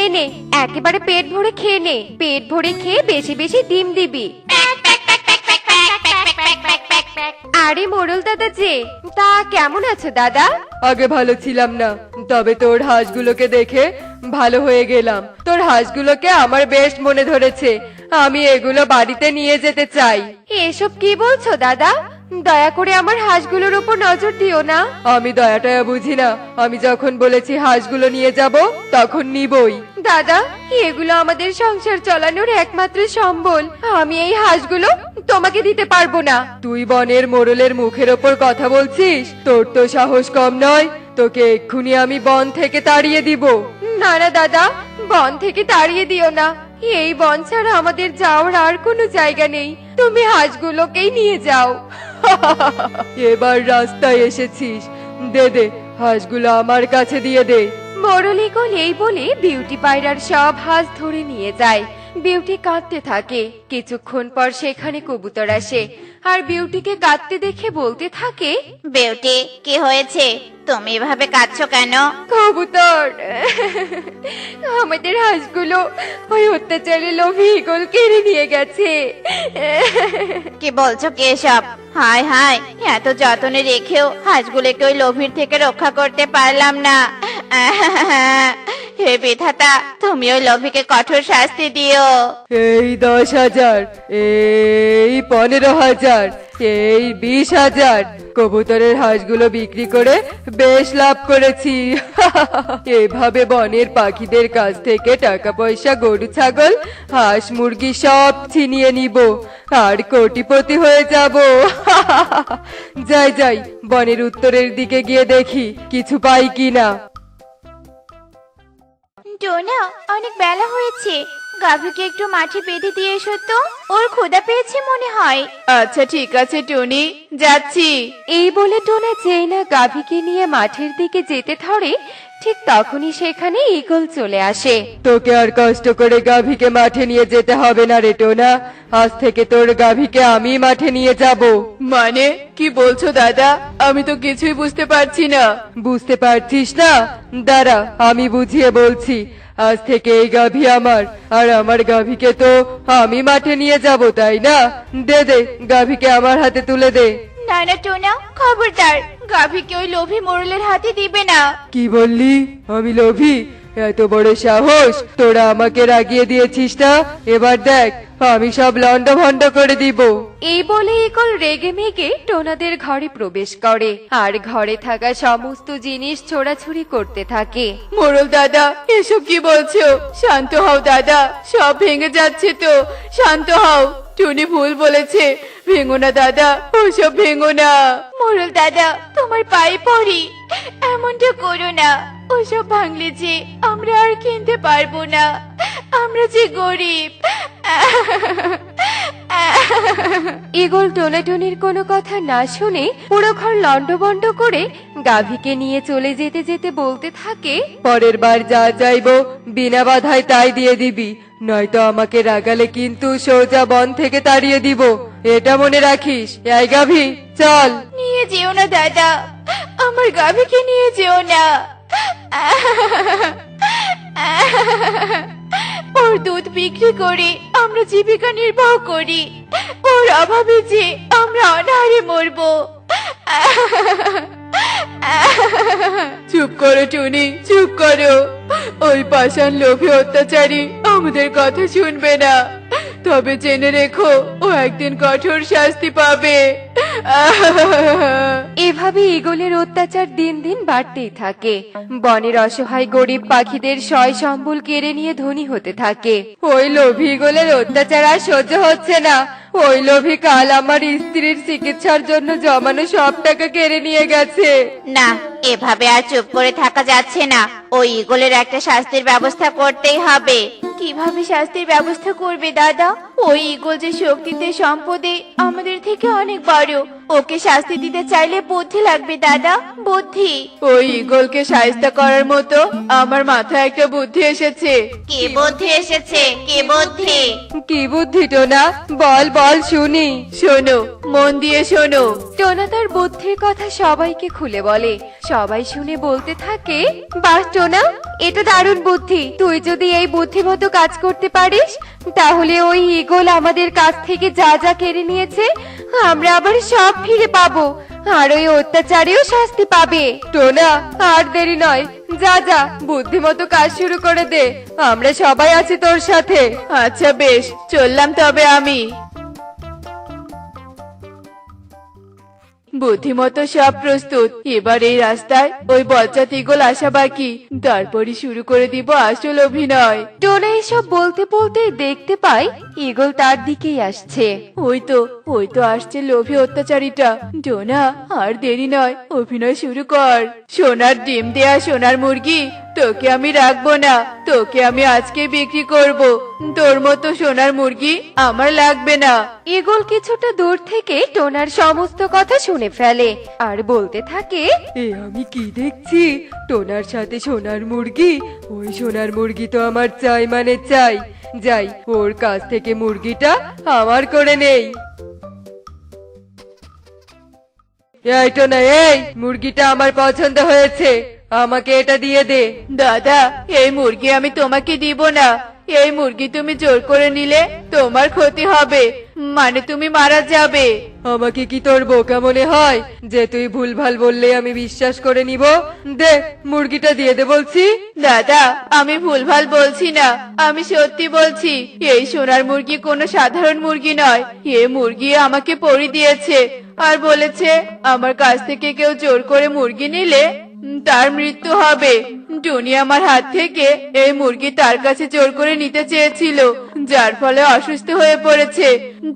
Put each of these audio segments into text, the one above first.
খেয়ে নে, একেবারে পেট ভরে খেয়ে নে। পেট ভরে খেয়ে বেশি বেশি ডিম দিবি। আরে মোড়ল দাদা যে, তা কেমন আছো দাদা? আগে ভালো ছিলাম না, তবে তোর হাঁসগুলোকে দেখে ভালো হয়ে গেলাম। তোর হাঁসগুলোকে আমার বেশ মনে ধরেছে, আমি এগুলো বাড়িতে নিয়ে যেতে চাই। এসব কি বলছো দাদা? দয়া করে আমার হাঁসগুলোর উপর নজর দিও না। আমি দয়াটা বুঝি না, আমি যখন বলেছি হাঁসগুলো নিয়ে যাব তখন নিবই। দাদা, এগুলো আমাদের সংসার চালানোর একমাত্র সম্বল। আমি এই হাঁসগুলো তোমাকে দিতে পারবো না। তুই বনের মোড়লের মুখের ওপর কথা বলছিস? তোর তো সাহস কম নয়, তোকে এক্ষুনি আমি বন থেকে তাড়িয়ে দিব। না না দাদা, বন থেকে তাড়িয়ে দিও না। এই বন ছাড়া আমাদের যাওয়ার আর কোনো জায়গা নেই। তুমি হাঁসগুলোকেই নিয়ে যাও। এবার রাস্তায় এসেছিস, দে দে হাঁসগুলো আমার কাছে দিয়ে দে। মোড়ল ইগল এই বলে বিউটি পায়রার সব হাঁস ধরে নিয়ে যায়। বিউটি কাঁদতে থাকে। কিছুক্ষণ পর সেখানে কবুতর আসে আর বিউটিকে কাঁদতে দেখে বলতে থাকে, বিউটি, কি হয়েছে? তুমি এভাবে কাঁদছো কেন? কবুতর, আমাদের হাঁসগুলো ওই অত্যাচারী লোভী ইগল কেড়ে নিয়ে গেছে। কি বলছো কি এসব? হায় হায়, এত যত্নে রেখেও হাঁসগুলোকে ওই লোভীর থেকে রক্ষা করতে পারলাম না। হে বিধাতা, তুমি ওই লোভীকে কঠোর শাস্তি দিও। এই 10,000, এই 15,000, এই 20,000 কবুতরের হাঁসগুলো বিক্রি করে বেশ লাভ করেছি। এভাবে বনের পাখিদের কাছ থেকে টাকা পয়সা, গরু ছাগল, হাঁস মুরগি সব ছিনিয়ে নিব আর কোটিপতি হয়ে যাব। যাই যাই, বনের উত্তরের দিকে গিয়ে দেখি কিছু পাই কিনা। টোনা, অনেক বেলা হয়েছে, গাভীকে একটু মাঠে বেঁধে দিয়ে এসো তো, ওর ক্ষুধা পেয়েছে মনে হয়। আচ্ছা ঠিক আছে টনি, যাচ্ছি। এই বলে টোনা যেই না গাভীকে নিয়ে মাঠের দিকে যেতে ধরে, ঠিক তখনই সেখানে ঈগল চলে আসে। তোকে আর কষ্ট করে গাভীকে মাঠে নিয়ে যেতে হবে না রে টোনা, আজ থেকে তোর গাভীকে আমি মাঠে নিয়ে যাব। মানে কি বলছো দাদা? আমি তো কিছুই বুঝতে পারছি না। বুঝতে পারছিস না? দাঁড়া, আমি বুঝিয়ে বলছি। আজ থেকে এই গাভী আমার, আর আমার গাভীকে তো আমি মাঠে নিয়ে যাব, তাই না? দে দে, গাভীকে আমার হাতে তুলে দে। না না টোনা, খবরদার, গাভীকে ওই লোভী মোড়লের হাতে দিবে না। কি বললি? আমি লোভী? এত বড় সাহস! তোরা আমাকে রাগিয়ে দিয়েছিস না? এবার দেখ আমি সব লন্ডভন্ড করে দিব। এই বলে ঈগল রেগে মেগে টোনাদের ঘরে প্রবেশ করে আর ঘরে থাকা সমস্ত জিনিস ছোড়াছুড়ি করতে থাকে। মোড়ল দাদা, এসব কি বলছো? শান্ত হও দাদা, সব ভেঙে যাচ্ছে তো, শান্ত হও। টুনি ভুল বলেছে, ভেঙো না দাদা, ওসব ভেঙো না। মোড়ল দাদা, তোমার পায়ে পড়ি, এমনটা করো না। ওসব ভাঙলে যে আমরা আর কিনতে পারবো না, আমরা যে গরিব। ঈগল টোনাটুনির কোনো কথা না শুনে পুরো ঘর লন্ডভন্ড করে গাভীকে নিয়ে চলে যেতে যেতে বলতে থাকে, পরের বার যা চাইবো বিনা বাধায় তাই দিয়ে দিবি, নয়তো আমাকে রাগালে কিন্তু সোজা বন থেকে তাড়িয়ে দিব। এটা মনে রাখিস। এই গাভী, চল। নিয়ে যেও না দাদা, আমার গাভীকে নিয়ে যেও না। ওর দুধ বিক্রি করে আমরা জীবিকা নির্বাহ করি, ওর অভাবে যে আমরা অনাহারে মরবো। চুপ করো টুনি, চুপ করো। ওই পাষাণ লোভী অত্যাচারী আমাদের কথা শুনবে না, তবে জেনে রেখো ও একদিন কঠোর শাস্তি পাবে। এভাবে ঈগলের অত্যাচার দিন দিন বাড়তেই থাকে। বনের অসহায় গরিব পাখিদের সয় সম্বল কেড়ে নিয়ে ধনী হতে থাকে। ওই লোভী ঈগলের অত্যাচার আর সহ্য হচ্ছে না। ওই লোভী কাল আমার স্ত্রীর চিকিৎসার জন্য জমানো সব টাকা কেড়ে নিয়ে গেছে। না, এভাবে আর চুপ করে থাকা যাচ্ছে না, ওই ঈগলের একটা শাস্তির ব্যবস্থা করতেই হবে। কিভাবে শাস্তির ব্যবস্থা করবে দাদা? ওই ঈগল যে শক্তিতে সম্পদে আমাদের থেকে অনেক বড়, ওকে শাস্তি দিতে চাইলে বুদ্ধি লাগবে দাদা, বুদ্ধি। ওই ঈগলকে শায়েস্তা করার মতো আমার মাথায় একটা বুদ্ধি এসেছে। কি বুদ্ধি এসেছে, কি বুদ্ধি? কি বুদ্ধি টোনা? বল বল শুনি। শোনো, মন দিয়ে শোনো। টোনা তার বুদ্ধির কথা সবাইকে খুলে বলে। সবাই শুনে বলতে থাকে, বাহ টোনা, এটা দারুণ বুদ্ধি। তুই যদি এই বুদ্ধিমতো কাজ করতে পারিস তাহলে ওই ঈগল আমাদের কাছ থেকে যা যা কেড়ে নিয়েছে আমরা আবার সব ফিরে পাবো, আর ওই অত্যাচারেও শাস্তি পাবে। টোনা, আর দেরি নয়, যা যা বুদ্ধিমতো কাজ শুরু করে দে, আমরা সবাই আছি তোর সাথে। আচ্ছা বেশ, চললাম তবে আমি। বুদ্ধিমতো সব প্রস্তুত, এবার এই রাস্তায় ওই বজ্জাত ঈগল আসা বাকি, তারপরই শুরু করে দিব আসল অভিনয়। টোনা এসব বলতে বলতে দেখতে পায় ঈগল তার দিকেই আসছে। ওই তো আসছে লোভী অত্যাচারীটা। টোনা, আর দেরি নয়, অভিনয় শুরু কর। সোনার ডিম দেয়া সোনার মুরগি, তোকে আমি রাখবো না, তোকে আমি আজকে বিক্রি করব। তোর মতো সোনার মুরগি আমার লাগবে না। ঈগল কিছুটা দূর থেকে টোনার সমস্ত কথা শুনে ফেলে আর বলতে থাকে, এ আমি কি দেখছি? টোনার সাথে সোনার মুরগি? ওই সোনার মুরগি তো আমার চাই মানে চাই। যাই, ওর কাছ থেকে মুরগিটা আমার করে নেই। এই টোনা, এই মুরগিটা আমার পছন্দ হয়েছে, আমাকে এটা দিয়ে দে। দাদা, এই মুরগি আমি তোমাকে দিব না। এই মুরগি তুমি জোর করে নিলে তোমার ক্ষতি হবে, মানে তুমি মারা যাবে। আমাকে কি তোর বোকা মনে হয় যে তুই ভুলভাল বললে আমি বিশ্বাস করে নিব? দে, মুরগিটা দিয়ে দে বলছি। দাদা, আমি ভুলভাল বলছি না, আমি সত্যি বলছি। এই সোনার মুরগি কোনো সাধারণ মুরগি নয়। এ মুরগি আমাকে পরি দিয়েছে আর বলেছে আমার কাছ থেকে কেউ জোর করে মুরগি নিলে তার মৃত্যু হবে। টুনি আমার হাত থেকে এই মুরগি তার কাছে জোর করে নিতে চেয়েছিল, যার ফলে অসুস্থ হয়ে পড়েছে।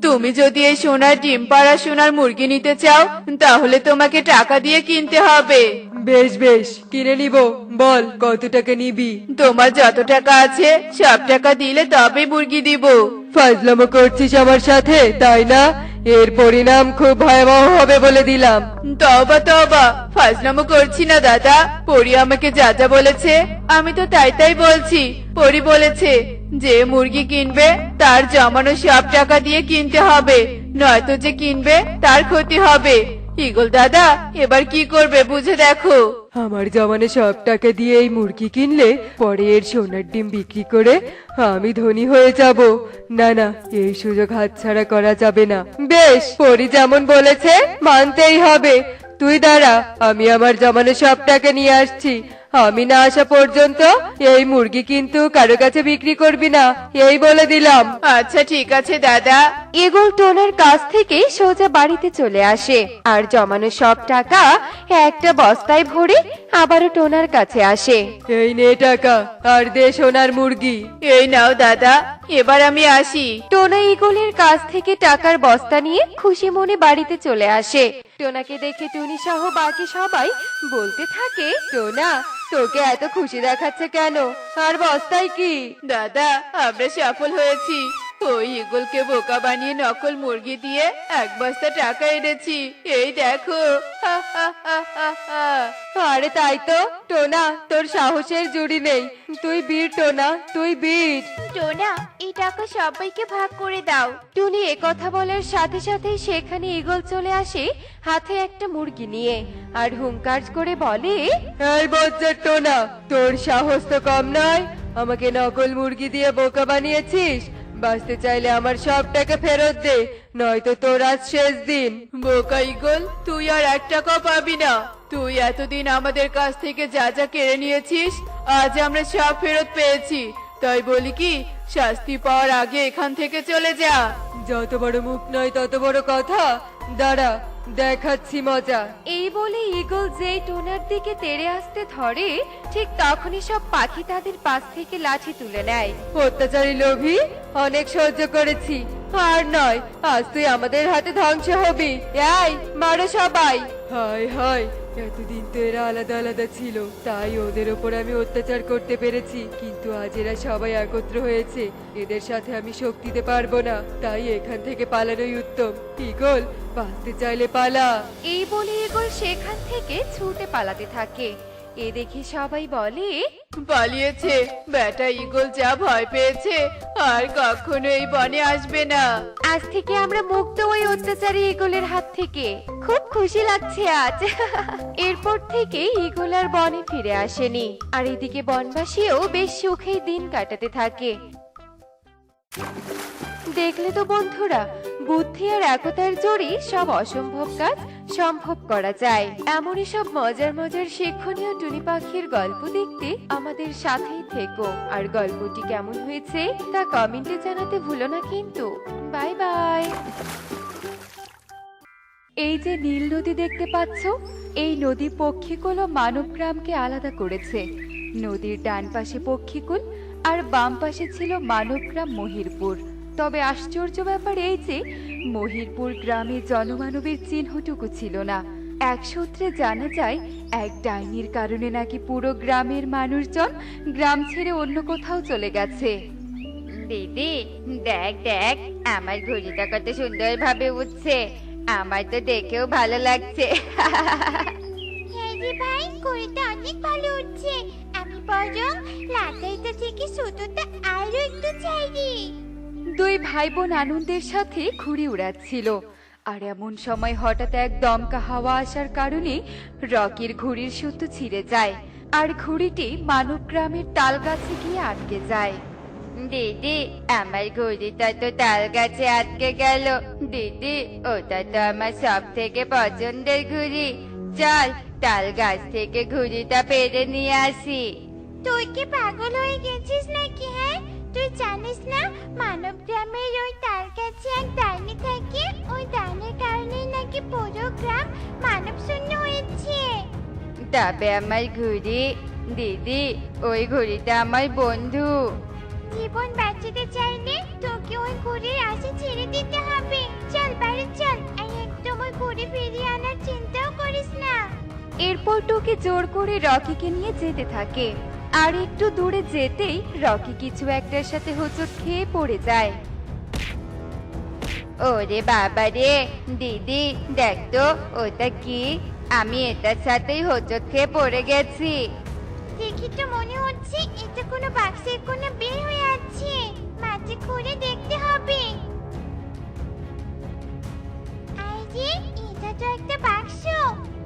তুমি যদি এই সোনার ডিম পাড়া সোনার মুরগি নিতে চাও তাহলে তোমাকে টাকা দিয়ে কিনতে হবে। বেশ বেশ, কিনে নিব। বল কত টাকা নিবি? তোমার যত টাকা আছে সব টাকা দিলে তবে মুরগি দিব। ফাজলামো করছিস আমার সাথে, তাই না? এর পরিণাম খুব ভয়াবহ হবে বলে দিলাম। তবা তবা, ফাজলামো করছি না দাদা। পরি আমাকে যা যা বলেছে আমি তো তাই তাই বলছি। পরি বলেছে যে মুরগি কিনবে তার জমানো সব টাকা দিয়ে কিনতে হবে, নয়তো যে কিনবে তার ক্ষতি হবে। ঈগল দাদা, এবার কি করবে বুঝে দেখো। আমার জমানো সব টাকা দিয়ে এই মুরগি কিনলে পরে এর সোনার ডিম বিক্রি করে আমি ধনী হয়ে যাব। না না, এই সুযোগ হাতছাড়া করা যাবে না। বেশ, পরি যেমন বলেছে মানতেই হবে। তুই দাঁড়া, আমি আমার জমানো সব টাকা নিয়ে আসছি। আমি না আসা পর্যন্ত এই মুরগি কিন্তু কারো কাছে বিক্রি করবি না, এই বলে দিলাম। আচ্ছা ঠিক আছে দাদা। ঈগল টোনার কাছ থেকে সোজা বাড়িতে চলে আসে আর জমানো সব টাকা একটা বস্তায় ভরে আবারও টোনার কাছে আসে। এই নে টাকা, আর দে সোনার মুরগি। এই নাও দাদা, এবার আমি আসি। টোনা ঈগলের কাছ থেকে টাকার বস্তা নিয়ে খুশি মনে বাড়িতে চলে আসে। টোনাকে দেখে টুনি সহ বাকি সবাই বলতে থাকে, টোনা, তোকে এত খুশি দেখাচ্ছে কেন? আর বস্তায় কি? দাদা, আমরা সফল হয়েছি। ওই ঈগলকে বোকা বানিয়ে নকল মুরগি দিয়ে এক বস্তা টাকা এনেছি, এই দেখো। হা, হা, হা, হা, হা। আরে তাই তো টোনা, তোর সাহসের জুড়ি নেই। তুই বীর টোনা, তুই বীর। টোনা, এই টাকা সবাইকে ভাগ করে দাও। টুনি একথা বলার সাথে সাথে সেখানে ঈগল চলে আসে হাতে একটা মুরগি নিয়ে আর হুঙ্কার করে বলে, এই বজ্জার টোনা, তোর সাহস তো কম নয়। আমাকে নকল মুরগি দিয়ে বোকা বানিয়েছিস। বাঁচতে চাইলে আমার সব টাকা ফেরত দে, নয়তো তোর আজ শেষ দিন। বোকা ঈগল, তুই আর এক টাকাও পাবি না। তুই এতদিন আমাদের কাছ থেকে যা যা কেড়ে নিয়েছিস আজ আমরা সব ফেরত পেয়েছি। তাই বলি কি, শাস্তি পাওয়ার আগে এখান থেকে চলে যা। যত বড় মুখ নয় তত বড় কথা। দাঁড়া, দেখাচ্ছি মজা। এই বলে ঈগল যেই টোনার দিকে তেড়ে আসতে ধরে ঠিক তখনই সব পাখি তাদের পাশ থেকে লাঠি তুলে নেয়। অত্যাচারী লোভী, অনেক সহ্য করেছি, আর নয়, আজ তুই আমাদের হাতে ধ্বংস হবি। এই মারো সবাই। হায় হায়, এতদিন তো এরা আলাদা আলাদা ছিল, তাই ওদের ওপর আমি অত্যাচার করতে পেরেছি, কিন্তু আজ এরা সবাই একত্র হয়েছে, এদের সাথে আমি শক্তি দিতে পারবো না, তাই এখান থেকে পালানোই উত্তম। ইগল, বাঁচতে চাইলে পালা। এই বলে ঈগল সেখান থেকে ছুটে পালাতে থাকে। এ দেখে সবাই বলে, পালিয়েছে বেটা ঈগল, যা ভয় পেয়েছে আর কখনো এই বনে আসবে না। আজ থেকে আমরা মুক্ত ওই অত্যাচারী ঈগলের হাত থেকে। খুব খুশি লাগছে আজ। এরপর থেকে ঈগল আর বনে ফিরে আসেনি, আর এদিকে বনবাসীও বেশ সুখেই দিন কাটাতে থাকে। দেখলে তো বন্ধুরা, বুদ্ধি আর একতার জোরে সব অসম্ভব কাজ সম্ভব করা যায়। এমনই সব মজার মজার শিক্ষণীয় টুনি পাখির গল্প দেখতে আমাদের সাথেই থেকো। আর গল্পটি কেমন হয়েছে তা কমেন্টে জানাতে ভুলো না কিন্তু। Bye bye. এই যে নীল নদী দেখতে পাচ্ছ, এই নদী পক্ষীকুল ও মানব গ্রামকে আলাদা করেছে। নদীর ডান পাশে পক্ষীকুল আর বাম পাশে ছিল মানব গ্রাম মহিরপুর। তবে আশ্চর্য ব্যাপার এই যে মহিরপুর গ্রামে জনমানবের চিহ্নটুকু ছিল না। এক সূত্রে জানা যায়, এক ডাইনির কারণে নাকি পুরো গ্রামের মানুষজন গ্রাম ছেড়ে অন্য কোথাও চলে গেছে। দিদি দেখ দেখ, আমার ঘুড়িটা কত সুন্দর ভাবে উঠছে, আমার তো দেখেও ভালো লাগছে। হ্যাঁ রে ভাই, ঘুড়িটা অনেক ভালো উঠছে। আমি বরং লাটাইটা থেকে সুতোটা আরো একটু ছাইরি। দুই ভাই বোন আনন্দের সাথে ঘুড়ি উড়াচ্ছিল, আর এমন সময় হঠাৎ এক দমকা হাওয়া আসার কারণে রকির ঘুড়ির সুতো ছিঁড়ে যায়, আর ঘুড়িটি মানব গ্রামের তাল গাছে গিয়ে আটকে যায়। দিদি, আমার ঘুড়িটা তো তাল গাছে আটকে গেল। দিদি, ওটা তো আমার সব থেকে পছন্দের ঘুড়ি। চল তাল গাছ থেকে ঘুড়িটা পেরে নিয়ে আসি। তুই কি পাগল হয়ে গেছিস নাকি? হ্যাঁ, তুই জানিস না মানব গ্রামের ওই তাল গাছে এক ডাইনি থাকে? ওই ডাইনির কারণে নাকি পুরো গ্রাম মানব শূন্য হয়েছে। তবে আমার ঘুড়ি, দিদি ওই ঘুড়িটা আমার বন্ধু। জীবন বাঁচাতে চাইলে তোকে ওই ঘুড়ির আশা ছেড়ে দিতে হবে। চল বাড়ি চল, আর একদম ওই ঘুড়ি ফিরিয়ে আনার চিন্তাও করিস না। এরপর টুকি জোর করে রকিকে নিয়ে যেতে থাকে, আর একটু দূরে যেতেই রকি কিছু একটার সাথে হোঁচট খেয়ে পড়ে যায়। ওরে বাবা রে, দিদি দেখ তো ওটা কি, আমি এটার সাথেই হোঁচট খেয়ে পড়ে গেছি। দেখি তো মনে হচ্ছে এটা কোনো বাক্সের কোনো বের হয়ে আছে। মাঝে খুঁড়ে দেখতে হবে। আরে, এটা তো একটা বাক্স।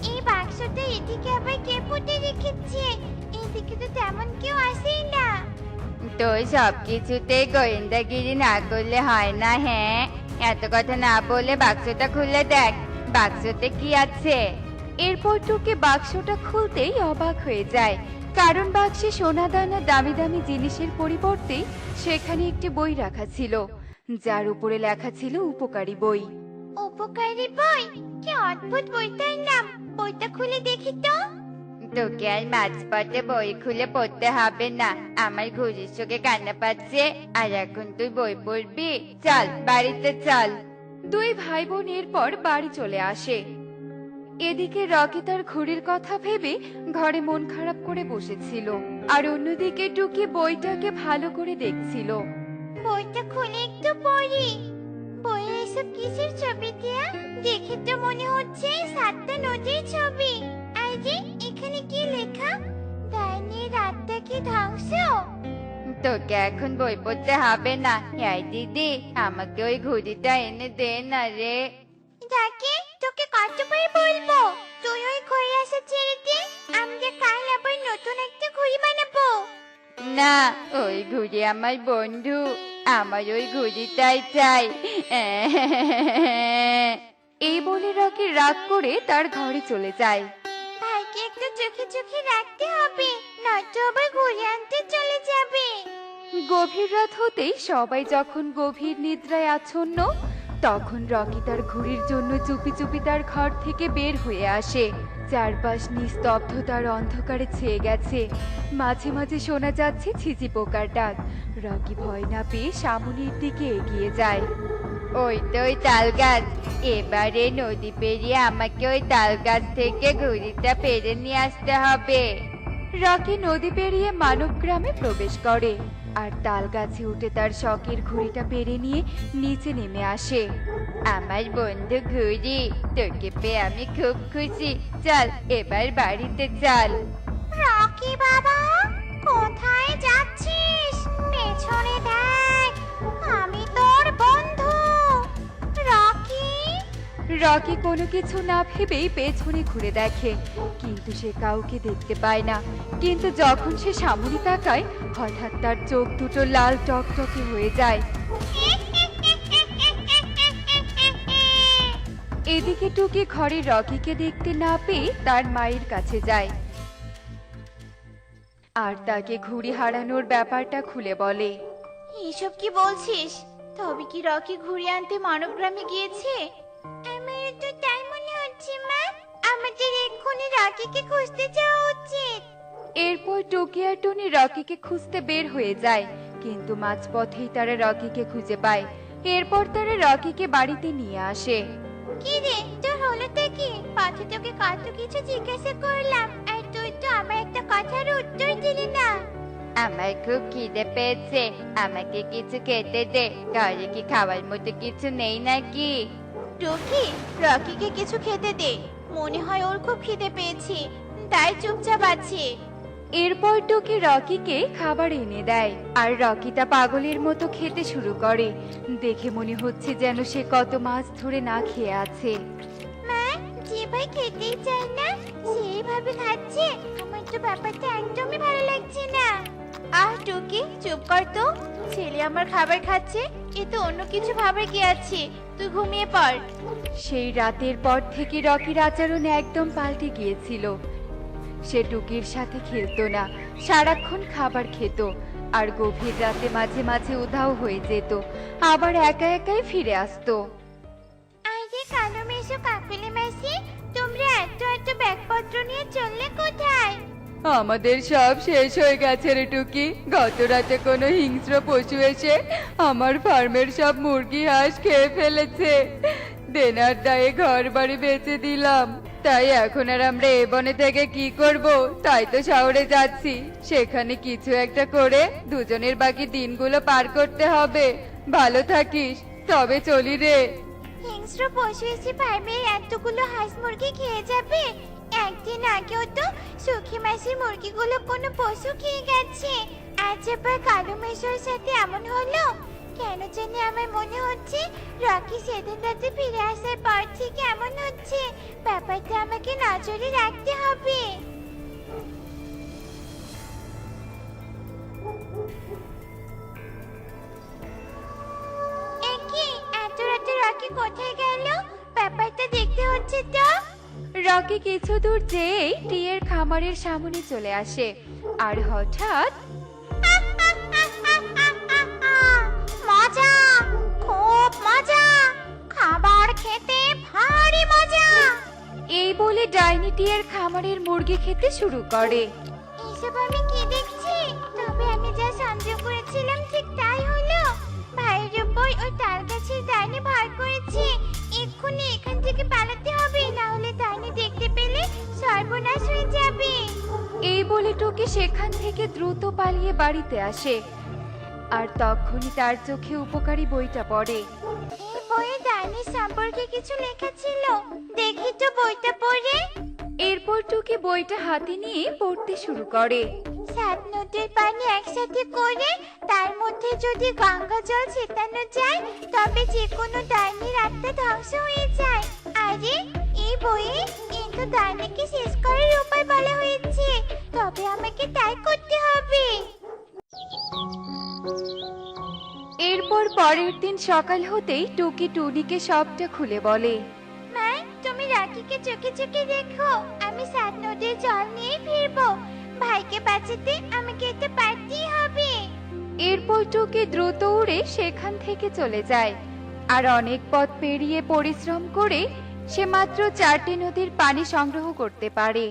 এই বাক্সটা এদিকে আবার কে পুঁতে রেখেছে? এদিকে তো তেমন কেউ আসেই না। তোর সবকিছুতেই গোয়েন্দাগিরি না করলে হয় না। হ্যাঁ, এত কথা না বলে বাক্সটা খুলে দেখ, বাক্সতে কি আছে। এরপর টুকি বাক্সটা খুলতেই অবাক হয়ে যায়, কারণ বাক্সে সোনা দানা দামি দামি জিনিসের পরিবর্তে সেখানে একটি বই রাখা ছিল, যার উপরে লেখা ছিল উপকারী বই। উপকারী বই? কি অদ্ভুত বইটার নাম। বইটা খুলে দেখি তো। তোকে আর মাঝপথে বই খুলে পড়তে হবে না, আমার ঘুড়ির চোখে কান্না পাচ্ছে, আর এখন তুই বই পড়বি? চল বাড়িতে চল। দুই ভাই বোন এরপর বাড়ি চলে আসে। এদিকে রকি তার ঘুড়ির কথা ভেবে ঘরে মন খারাপ করে বসেছিল, আর অন্যদিকে টুকি বইটাকে ভালো করে দেখছিল। বইটা খুলে একটু পড়ি। বইয়ে এসব কিসের ছবি দেয়া? দেখে তো মনে হচ্ছে সাতটা নদীর ছবি। আরে, এখানে কি লেখা? ডাইনির রাতটা কি ধ্বংস? তোকে এখন বই পড়তে হবে না। এই দিদি, আমাকে ওই ঘুড়িটা এনে দে না রে। যাকে তোকে কতবার বলবো তুই ওই ঘড়ি আসা ছেড়ে দে। আমরা কাল আবার নতুন একটা ঘড়ি বানাবো। না, ওই ঘুড়ি আমার বন্ধু, আমার ওই ঘুড়িটাই চাই। এই বলে রকি রাগ করে তার ঘরে চলে যায়। ভাইকে একটু চোখে চোখে রাখতে হবে, নয়তো আবার ঘুরে আনতে চলে যাবে। গভীর রাত হতেই সবাই যখন গভীর নিদ্রায় আচ্ছন্ন, তখন রকি তার ঘুড়ির জন্য চুপি চুপি তার ঘর থেকে বের হয়ে আসে। চারপাশ নিস্তব্ধতার অন্ধকারে ছেয়ে গেছে, মাঝে মাঝে শোনা যাচ্ছে ঝিঝি পোকার ডাক। রকি ভয় না পেয়ে সামনের দিকে এগিয়ে যায়। ওই তো ওই তাল গাছ। এবারে নদী পেরিয়ে আমাকে ওই তাল গাছ থেকে ঘুড়িটা পেরে নিয়ে আসতে হবে। রকি নদী পেরিয়ে মানব গ্রামে প্রবেশ করে আর তাল গাছে উঠে তার শখের ঘুড়িটা পেরে নিয়ে নিচে নেমে আসে। আমার বন্ধু ঘুড়ি, তোকে পেয়ে আমি খুব খুশি। চল এবার বাড়িতে চল। রকি বাবা, কোথায় যাচ্ছিস? পেছনে দেখ, আমি তোর বন্ধু রকি। রকি কোনো কিছু না ভেবেই পেছনে ঘুরে দেখে, কিন্তু সে কাউকে দেখতে পায় না। কিন্তু যখন সে সামনে তাকায়, হঠাৎ তার চোখ দুটো লাল টকটকে হয়ে যায়। এদিকে টুকি ঘরে রকিকে দেখতে না পেয়ে তার মায়ের কাছে যায় আর তাকে ঘুড়ি হারানোর ব্যাপারটা খুলে বলে। এসব কি বলছিস? তবে কি রকি ঘুড়ি আনতে মানবগ্রামে গিয়েছে? আমার তো তাই মনে হচ্ছে মা। আমাদের এক্ষুনি রকিকে খুঁজতে যাওয়া উচিত। এরপর টুকি আর টুনি রকিকে খুঁজতে বের হয়ে যায়, কিন্তু মাঝপথেই তারা রকিকে খুঁজে পায়। এরপর তারা রকিকে বাড়িতে নিয়ে আসে। কি রে, তোর হলোটা কি? পথে তোকে কত কিছু জিজ্ঞাসা করলাম, আর তুই তো আমার একটা কথার উত্তর দিলি না। আমার খুব খিদে পেয়েছে, আমাকে কিছু খেতে দে। ঘরে কি খাওয়ার মতো কিছু নেই নাকি? টুকি, রকিকে কিছু খেতে দে। মনে হয় ওর খুব খিদে পেয়েছে, তাই চুপচাপ আছে। এরপর টুকি রকিকে খাবার এনে দেয় আর রকি তা পাগলের মতো খেতে শুরু করে। দেখে মনে হচ্ছে যেন সে কত মাস ধরে না খেয়ে আছে। মা, যে ভাই খেতেই চায় না সেইভাবে খাচ্ছে। আমার তো ব্যাপারটা একদমই ভালো লাগছে না। আহ টুকি, চুপ কর তো। ছেলে আমার খাবার খাচ্ছে, এ তো অন্য কিছু ভাবার কি আছে। তুই ঘুমিয়ে পড়। সেই রাতের পর থেকে রকির আচরণ একদম পাল্টে গিয়েছিল। সে টুকির সাথে খেলতো না, সারাক্ষণ খাবার খেত আর গভীর রাতে মাঝে মাঝে উধাও হয়ে যেত, আবার একা একাই ফিরে আসতো। আরে কালো মেশো, কাকুলি মাসি, তোমরা এত এত ব্যাগপত্র নিয়ে চললে কোথায়? আমাদের সব শেষ হয়ে গেছে রে টুকি। গত রাতে কোনো হিংস্র পশু এসে আমার ফার্মের সব মুরগি হাঁস খেয়ে ফেলেছে। দেনার দায়ে ঘর বাড়ি বেচে দিলাম, তাই এখন আর আমরা এ বনে থেকে কি করব? তাই তো শহরে যাচ্ছি, সেখানে কিছু একটা করে দুজনের বাকি দিনগুলো পার করতে হবে। ভালো থাকিস, তবে চলি রে। হিংস্র পশু এসে ফার্মের এতগুলো হাঁস মুরগি খেয়ে যাবে? একদিন আগেও তো সুখী মাসির মুরগিগুলো কোনো পশু খেয়ে গেছে। আজ আবার কালো মেশোর সাথে এমন হলো কেন জানি? আমার মনে হচ্ছে রকি সেদিন রাতে ফিরে আসার পর থেকে এমন হচ্ছে। ব্যাপারটা আমাকে নজরে রাখতে হবে। একি, এত রাতে রকি কোথায় গেল? ব্যাপারটা দেখতে হচ্ছে তো। রকি কিছু দূর যেয়েই টিয়ের খামারের সামনে চলে আসে আর হঠাৎ মজা, খুব মজা, খাবার খেতে ভারী মজা। এই বলে ডাইনি টিয়ের খামারের মুরগি খেতে শুরু করে। এসব আমি কি দেখছি? তবে আমি যা সন্দেহ করেছিলাম ঠিক তাই হলো। ভাইয়ের উপর ওই তাল গাছের ডাইনি ভর করেছে। এক্ষুনি এখান থেকে পালাতে হবে, না হলে ডাইনি দেখতে পেলে সর্বনাশ হয়ে যাবে। এই বলে টুকি সেখান থেকে দ্রুত পালিয়ে বাড়িতে আসে আর তখনই তার চোখে উপকারী বইটা পড়ে। এই বইয়ে ডাইনির সম্পর্কে কিছু লেখা ছিল, দেখি তো বইটা পড়ে। এরপর টুকি বইটা হাতে নিয়ে পড়তে শুরু করে। 7 নদীর পানি একসাথে করে তার মধ্যে যদি গঙ্গা জল ছেটানো যায়, তবে যে কোনো ডাইনির আত্মা ধ্বংস হয়ে যায়। আরে, এই বইয়ে কিন্তু ডাইনিকে শেষ করার উপায় বলা হয়েছে, তবে আমাকে তাই করতে হবে। এরপর পরের দিন সকাল হতেই টুকি টুনিকে সবটা খুলে বলে। মা, তুমি রাকিকে চোখে চোখে দেখো, আমি 7 নদীর জল নিয়ে ফিরবো। ভাইকে বাঁচাতে আমাকে এটা পারতেই হবে। এরপর টুকি দ্রুত উড়ে সেখান থেকে চলে যায় আর অনেক পথ পেরিয়ে পরিশ্রম করে সে মাত্র 4টি নদীর পানি সংগ্রহ করতে পারে।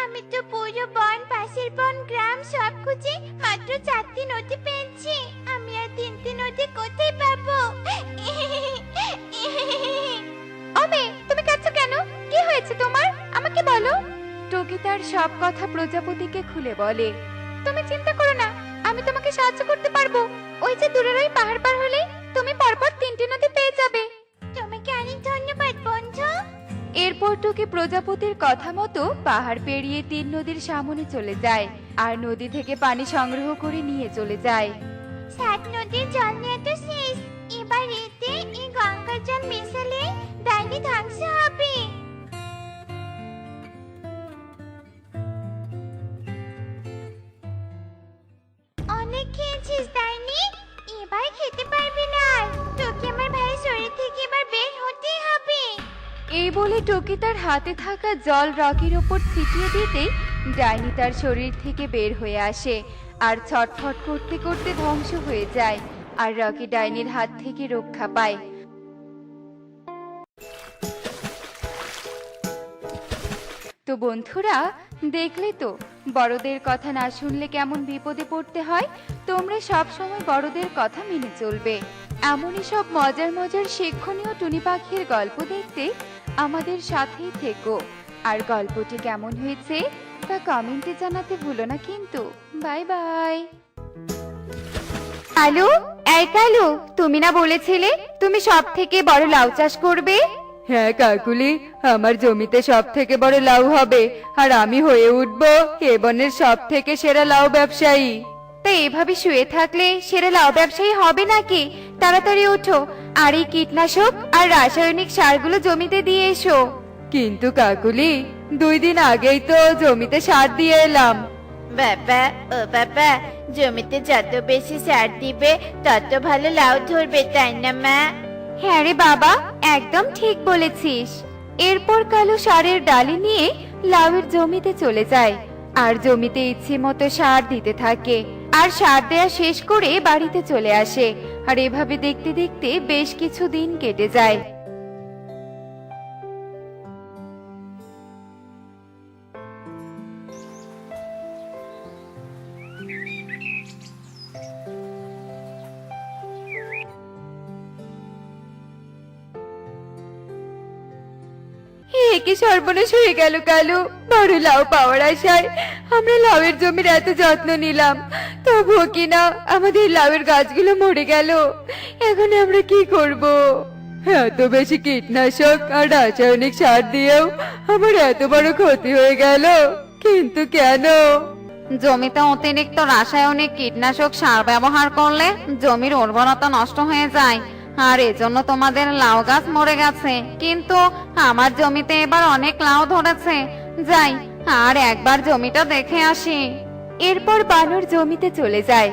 আমি তো পুরো বন, পাশের বন, গ্রাম সব খুঁজে মাত্র 4টি নদী পেয়েছি। আমি আর 3টি নদী কোথায় পাবো? সব কথা প্রজাপতিকে খুলে বলে। তুমি চিন্তা করো না, আমি তোমাকে সাহায্য করতে পারবো। ওই যে দূরের ওই পাহাড় পার হলেই তুমি পরপর 3টি নদী পেয়ে যাবে। তোমাকে অনেক ধন্যবাদ বন্ধু। এরপর টুকি প্রজাপতির কথা মতো পাহাড় পেরিয়ে 3 নদীর সামনে চলে যায় আর নদী থেকে পানি সংগ্রহ করে নিয়ে চলে যায়। 7 নদীর জল নেওয়া তো শেষ, এবার এতে এই গঙ্গার জল মেশালে ডাইনি ধ্বংস হবে। অনেক খেয়েছিস ডাইনি, এবার খেতে পারবি না আর। তোকে আমার ভাইয়ের শরীর থেকে এবার বের হতেই হবে। এই বলে টুকি তার হাতে থাকা জল রকির ওপর ছিটিয়ে দিতেই ডাইনি তার শরীর থেকে বের হয়ে আসে আর ছটফট করতে করতে ধ্বংস হয়ে যায় আর রকি ডাইনির হাত থেকে রক্ষা পায়। তো বন্ধুরা, দেখলে তো বড়দের কথা না শুনলে কেমন বিপদে পড়তে হয়। তোমরা সব সময় বড়দের কথা মেনে চলবে। এমনই সব মজার মজার শিক্ষণীয় টুনি পাখির গল্প দেখতে আমাদের সাথেই থেকো। আর গল্পটি কেমন হয়েছে তা কমেন্টে জানাতে ভুলো না কিন্তু। Bye bye. কালু, এই কালু, তুমি না বলেছিলে তুমি সব থেকে বড় লাউ চাষ করবে? হ্যাঁ কাকুলি, আমার জমিতে সব থেকে বড় লাউ হবে আর আমি হয়ে উঠবো এ বনের সব থেকে সেরা লাউ ব্যবসায়ী। তা এভাবে শুয়ে থাকলে সেরা লাউ ব্যবসায়ী হবে নাকি? তাড়াতাড়ি ওঠো আর এই কীটনাশক আর রাসায়নিক সারগুলো জমিতে দিয়ে এসো। কিন্তু কাকুলি, 2 দিন আগেই তো জমিতে সার দিয়ে এলাম। বাবা, ও বাবা, জমিতে যত বেশি সার দিবে তত ভালো লাউ ধরবে, তাই না মা? হ্যাঁ রে বাবা, একদম ঠিক বলেছিস। এরপর কালু সারের ডালি নিয়ে লাউয়ের জমিতে চলে যায় আর জমিতে ইচ্ছে মতো সার দিতে থাকে আর সার দেয়া শেষ করে বাড়িতে চলে আসে। আর এভাবে দেখতে দেখতে বেশ কিছু দিন কেটে যায়। কি সর্বনাশ হয়ে গেল কালু। বড় লাউ পাওয়ার আশায় আমরা লাউয়ের জমির এত যত্ন নিলাম, তবুও কিনা আমাদের লাউয়ের গাছগুলো মরে গেল। এখন আমরা কি করব? এত বেশি কীটনাশক আর রাসায়নিক সার দিয়েও আমার এত বড় ক্ষতি হয়ে গেল, কিন্তু কেন? জমিতে অতিরিক্ত রাসায়নিক কীটনাশক সার ব্যবহার করলে জমির উর্বরতা নষ্ট হয়ে যায় আর এজন্য তোমাদের লাউ গাছ মরে গেছে। কিন্তু আমার জমিতে এবার অনেক লাউ ধরেছে, যাই আর একবার জমিটা দেখে আসি। এরপর বানর জমিতে চলে যায়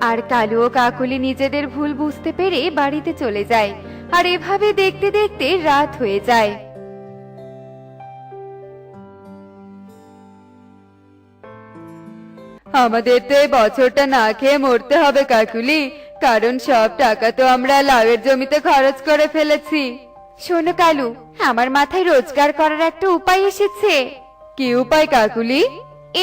আর কালু ও কাকুলি নিজেদের ভুল বুঝতে পেরে বাড়িতে চলে যায়। আর এভাবে দেখতে দেখতে রাত হয়ে যায়। আমাদের তো এই বছরটা না খেয়ে মরতে হবে কাকুলি, কারণ সব টাকা তো আমরা লাউয়ের জমিতে খরচ করে ফেলেছি। শোনো কালু, আমার মাথায় রোজগার করার একটা উপায় এসেছে। কি উপায় কাকুলি?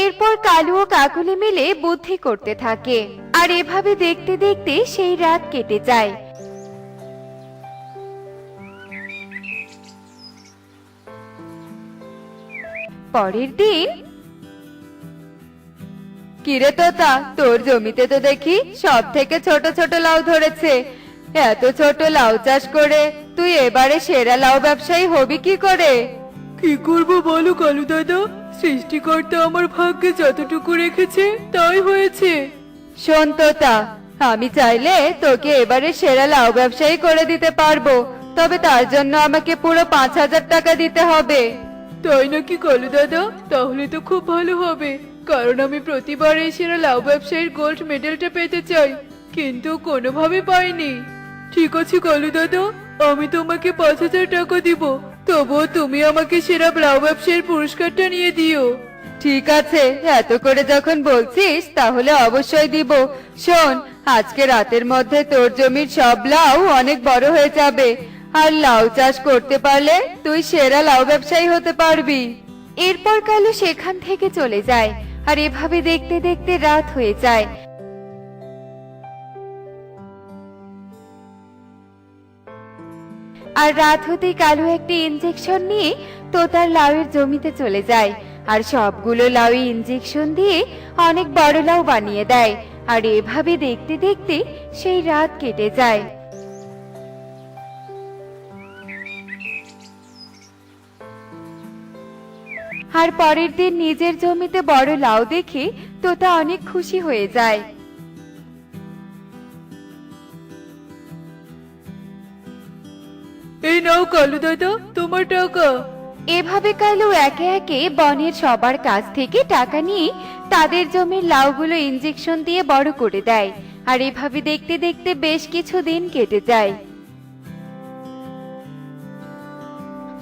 এরপর কালু ও কাকুলি মিলে বুদ্ধি করতে থাকে আর এভাবে দেখতে দেখতে সেই রাত কেটে যায়। পরের দিন। কিরে তোতা, তোর জমিতে তো দেখি সব থেকে ছোট ছোট লাউ ধরেছে। এত ছোট লাউ চাষ করে তুই এবারে সেরা লাউ ব্যবসায়ী হবি কি করে? কি করব বলো কালু দাদা, সৃষ্টিকর্তা আমার ভাগ্যে যতটুকু রেখেছে তাই হয়েছে। শোন তোতা, আমি চাইলে তোকে এবারে সেরা লাউ ব্যবসায়ী করে দিতে পারবো, তবে তার জন্য আমাকে পুরো 5,000 টাকা দিতে হবে। তাই নাকি কালু দাদা? তাহলে তো খুব ভালো হবে, কারণ আমি প্রতিবার এই সেরা লাউ ব্যবসায়ীর গোল্ড মেডেলটা পেতে চাই, কিন্তু কোনোভাবে পাইনি। ঠিক আছে কালু দাদা, আমি তোমাকে 5,000 টাকা দিব, তবুও তুমি আমাকে সেরা লাউ ব্যবসায়ীর পুরস্কারটা নিয়ে দিও। ঠিক আছে, এত করে যখন বলছিস তাহলে অবশ্যই দিব। শোন, আজকে রাতের মধ্যে তোর জমির সব লাউ অনেক বড় হয়ে যাবে, আর লাউ চাষ করতে পারলে তুই সেরা লাউ ব্যবসায়ী হতে পারবি। এরপর কালু সেখান থেকে চলে যায় আর এভাবে দেখতে দেখতে রাত হয়ে যায়। আর রাত হতেই কালু একটি ইনজেকশন নিয়ে তোতার লাউয়ের জমিতে চলে যায় আর সবগুলো লাউ ইঞ্জেকশন দিয়ে অনেক বড় লাউ বানিয়ে দেয়। আর এভাবে দেখতে দেখতে সেই রাত কেটে যায়। আর পরের দিন নিজের জমিতে বড় লাউ দেখে তোতা অনেক খুশি হয়ে যায়। এই নাও কালু দাদা, তোমার টাকা। এভাবে কালু একে একে বনের সবার কাছ থেকে টাকা নিয়ে তাদের জমির লাউগুলো ইঞ্জেকশন দিয়ে বড় করে দেয়। আর এভাবে দেখতে দেখতে বেশ কিছু দিন কেটে যায়।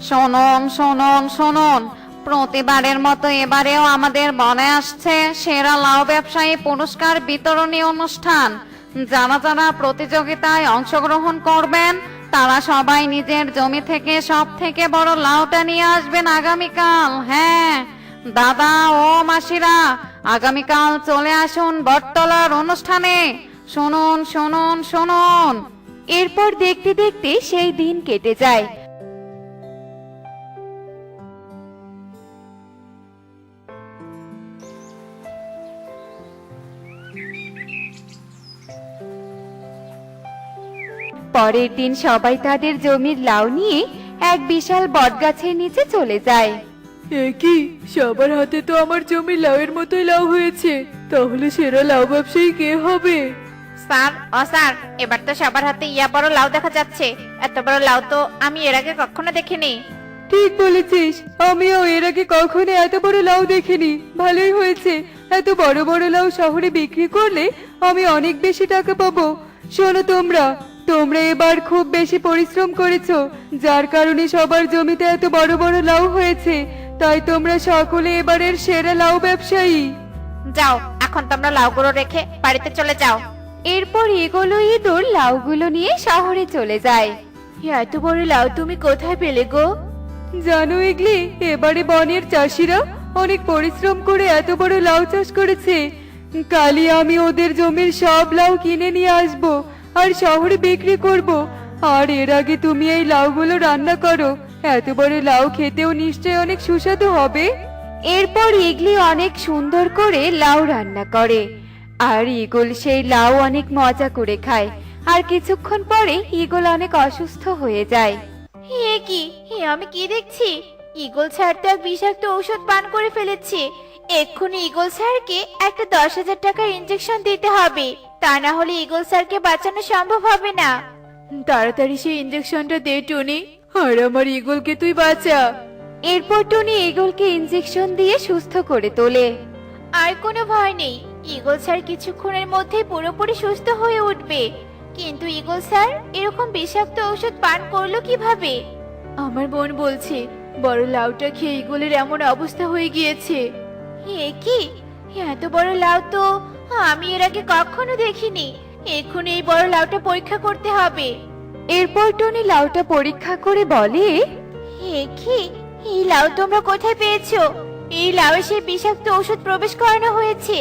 শুনুন শুনুন শুনুন, প্রতিবারের মতো এবারেও আমাদের বনে আসছে সেরা লাউ ব্যবসায়ী পুরস্কার বিতরণী অনুষ্ঠান। যারা যারা প্রতিযোগিতায় অংশগ্রহণ করবেন তারা সবাই নিজের জমি থেকে সব থেকে বড় লাউটা নিয়ে আসবেন আগামীকাল। হ্যাঁ দাদা ও মাসিরা, আগামীকাল চলে আসুন বটতলার অনুষ্ঠানে। শুনুন শুনুন শুনুন। এরপর দেখতে দেখতে সেই দিন কেটে যায়। পরের দিন সবাই তাদের জমির লাউ নিয়ে এক বিশাল বটগাছের নিচে চলে যায়। কি, সবার হাতে তো আমার জমি লাউয়ের মতোই লাউ হয়েছে, তাহলে সেরা লাউ ব্যবসায়ী কে হবে? স্যার ও স্যার, এবার তো সবার হাতে ইয়া বড় লাউ দেখা যাচ্ছে। এত বড় লাউ তো আমি এর আগে কখনো দেখিনি। ঠিক বলেছিস, আমিও এর আগে কখনো এত বড় লাউ দেখিনি। ভালোই হয়েছে, এত বড় বড় লাউ শহরে বিক্রি করলে আমি অনেক বেশি টাকা পাবো। শোনো তোমরা তোমরা এবার খুব বেশি পরিশ্রম করেছো, যার কারণে সবার জমিতে এত বড় বড় লাউ হয়েছে। তাই তোমরা সকলে এবারের সেরা লাউ ব্যবসায়ী। যাও, এখন তোমরা লাউগুলো রেখে বাড়িতে চলে যাও। এরপর এগুলো ইঁদুর লাউগুলো নিয়ে শহরে চলে যায়। এত বড় লাউ তুমি কোথায় পেলে গো? জানো ইগলি, এবারে বনের চাষিরা অনেক পরিশ্রম করে এত বড় লাউ চাষ করেছে। কালই আমি ওদের জমির সব লাউ কিনে নিয়ে আসব আর শহরে বিক্রি করব। আর এর আগে তুমি এই লাউগুলো রান্না করো, এত বড় লাউ খেতেও নিশ্চয়ই অনেক সুস্বাদু হবে। এরপর ইগলি অনেক সুন্দর করে লাউ রান্না করে। আর ইগল সেই লাউ অনেক মজা করে খায়। আর কিছুক্ষণ পরে ইগল অনেক অসুস্থ হয়ে যায়। হে কি, হে আমি কি দেখছি? ঈগল স্যার তো এক বিষাক্ত ঔষধ পান করে ফেলেছে। এক্ষুনি ঈগল স্যারকে একটা 10,000 টাকার ইনজেকশন দিতে হবে, তা না হলে ঈগল স্যারকে বাঁচানো সম্ভব হবে না। তাড়াতাড়ি সেই ইঞ্জেকশনটা দে টনি, আর আমার ইগলকে তুই বাঁচা। এরপর টনি ইগলকে ইনজেকশন দিয়ে সুস্থ করে তোলে। আর কোনো ভয় নেই, ঈগল স্যার কিছুক্ষণের মধ্যেই পুরোপুরি সুস্থ হয়ে উঠবে। কিন্তু ঈগল স্যার এরকম বিষাক্ত ঔষধ পান করলো কিভাবে? আমার বোন বলছে বড় লাউটা খেয়ে ইগলের এমন অবস্থা হয়ে গিয়েছে। হে কি, এত বড় লাউ তো আমি এর আগে কখনো দেখিনি। এক্ষুনি এই বড় লাউটা পরীক্ষা করতে হবে। এরপর টনি লাউটা পরীক্ষা করে বলে, হে কি, এই লাউ তোমরা কোথায় পেয়েছো? এই লাউয়ে সেই বিষাক্ত ঔষধ প্রবেশ করানো হয়েছে,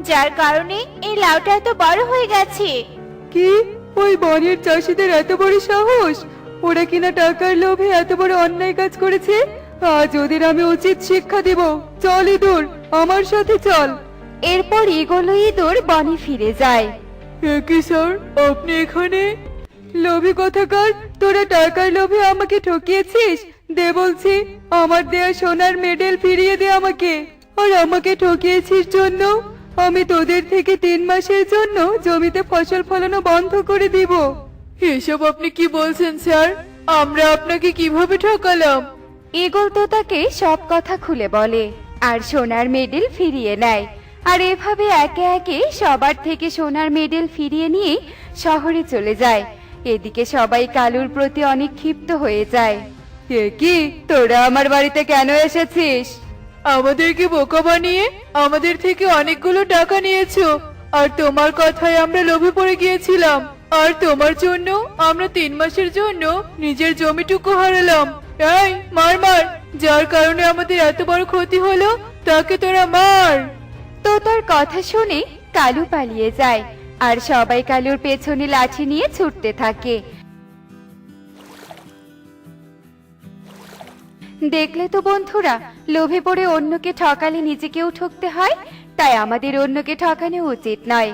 যার কারণে এই লাউটা এত বড় হয়ে গেছে। কি, ওই বনের চাষিদের এত বড় সাহস? ওরা কিনা টাকার লোভে এত বড় অন্যায় কাজ করেছে। আজ ওদের আমি উচিত শিক্ষা দেব। চল ইঁদুর, আমার সাথে চল। এরপর ইগল ও ইঁদুর বনে ফিরে যায়। কি স্যার, আপনি এখানে? লোভী কোথাকার, তোরা টাকার লোভে আমাকে ঠকিয়েছিস। দে বলছি, আমার দেয়া সোনার মেডেল ফিরিয়ে দে আমাকে। আর আমাকে ঠকিয়েছিস জন্য আমি তোদের থেকে 3 মাসের জন্য জমিতে ফসল ফলানো বন্ধ করে দিব। এসব আপনি কি বলছেন স্যার? আমরা আপনাকে কিভাবে ঠকালাম? ইগল তো তাকে সব কথা খুলে বলে আর সোনার মেডেল ফিরিয়ে নেয়। আর এভাবে একে একে সবার থেকে সোনার মেডেল ফিরিয়ে নিয়ে শহরে চলে যায়। এদিকে সবাই কালুর প্রতি অনেক ক্ষিপ্ত হয়ে যায়। কি, তোরা আমার বাড়িতে কেন এসেছিস? আমাদেরকে বোকা বানিয়ে আমাদের থেকে অনেকগুলো টাকা নিয়েছো। আর তোমার কথায় আমরা লোভে পড়ে গিয়েছিলাম। আর তোমার জন্য আমরা 3 মাসের জন্য নিজের জমিটুকু হারালাম। এই মার মার, যার কারণে আমাদের এত বড় ক্ষতি হলো তাকে তোরা মার। তো তার কথা শুনে কালু পালিয়ে যায়। আর সবাই কালুর পেছনে লাঠি নিয়ে ছুটতে থাকে। দেখলে তো বন্ধুরা, লোভে পড়ে অন্যকে ঠকালে নিজেকেও ঠকতে হয়। তাই আমাদের অন্যকে ঠকানো উচিত নয়।